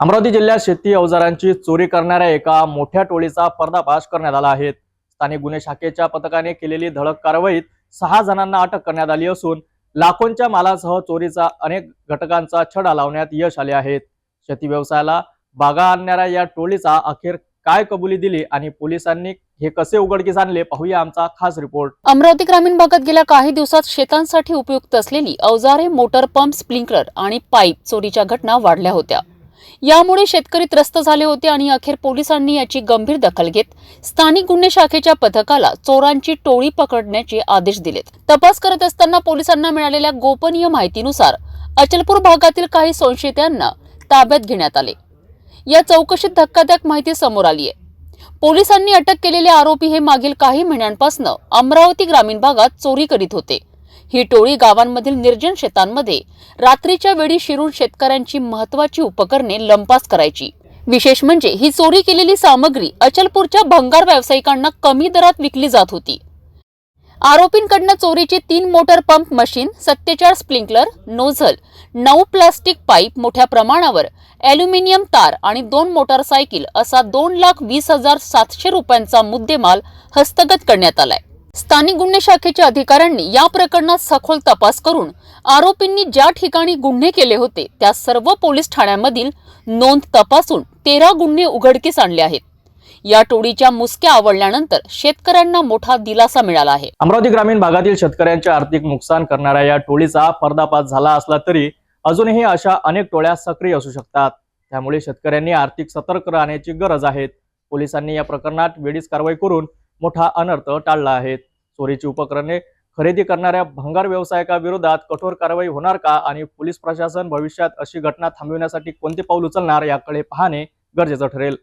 अमरावती जिल्ह्यात शेती अवजारांची चोरी करणाऱ्या एका मोठ्या टोळीचा पर्दाफाश करण्यात आला आहे। स्थानिक गुन्हे शाखेच्या पथकाने केलेली धडक कारवाईत 6 जणांना अटक करण्यात आली असून लाखोंच्या मालासह चोरीचा अनेक घटकांचा छडा लावण्यात यश आले आहे। शेती व्यवसायाला बागा आणणाऱ्या या टोळीचा अखेर काय कबुली दिली आणि पोलिसांनी हे कसे उघडकीस आणले, पाहूया आमचा खास रिपोर्ट। अमरावती ग्रामीण भागात गेल्या काही दिवसात शेतांसाठी उपयुक्त असलेली अवजारे, मोटर पंप, स्प्रिंकलर आणि पाईप चोरीच्या घटना वाढल्या होत्या। यामुळे शेतकरी त्रस्त झाले होते आणि अखेर पोलिसांनी याची गंभीर दखल घेत स्थानिक गुन्हे शाखेच्या पथकाला चोरांची टोळी पकडण्याचे आदेश दिलेत। तपास करत असताना पोलिसांना मिळालेल्या गोपनीय माहितीनुसार अचलपूर भागातील काही संशयितांना ताब्यात घेण्यात आले। या चौकशीत धक्कादायक माहिती समोर आली आहे। पोलिसांनी अटक केलेले आरोपी हे मागील काही महिन्यांपासून अमरावती ग्रामीण भागात चोरी करीत होते। ही टोळी गावांमधील निर्जन शेतांमध्ये रात्रीच्या वेळी शिरून शेतकऱ्यांची महत्त्वाची उपकरणे लंपास करायची। विशेष म्हणजे ही चोरी केलेली सामग्री अचलपूरच्या भंगार व्यावसायिकांना कमी दरात विकली जात होती। आरोपींकडून चोरीचे 3 motor pump machine, 47 sprinkler nozzle, 9 plastic pipe, मोठ्या प्रमाणावर ॲल्युमिनियम तार आणि 2 मोटारसायकल असा 2,20,700 रुपयांचा मुद्देमाल हस्तगत करण्यात आलाय। स्थानिक गुन्हे शाखेच्या अधिकाऱ्यांनी या प्रकरणात सखोल तपास करून आरोपींनी ज्या ठिकाणी गुन्हे केले होते त्या सर्व पोलीस ठाण्यांमधील नोंद तपासून 13 गुन्हे उघडकीस आणले आहेत। या टोळीच्या मुसक्या आवळल्यानंतर शेतकऱ्यांना मोठा दिलासा मिळाला आहे। अमरावती ग्रामीण भागातील शेतकऱ्यांचे आर्थिक नुकसान करणाऱ्या या टोळीचा पर्दाफाश झाला असला तरी अजूनही अशा अनेक टोळ्या सक्रिय असू शकतात। त्यामुळे शेतकऱ्यांनी आर्थिक सतर्क राहण्याची गरज आहे। पोलिसांनी या प्रकरणात वेळीच कारवाई करून मोठा अनर्थ टाळला आहे। चोरीची उपकरणे खरेदी करणाऱ्या भंगार व्यावसायिकाविरोधात कठोर कारवाई होणार का आणि पोलीस प्रशासन भविष्यात अशी घटना थांबविण्यासाठी कोणते पाऊल उचलणार याकडे पाहणे गरजेचं ठरेल।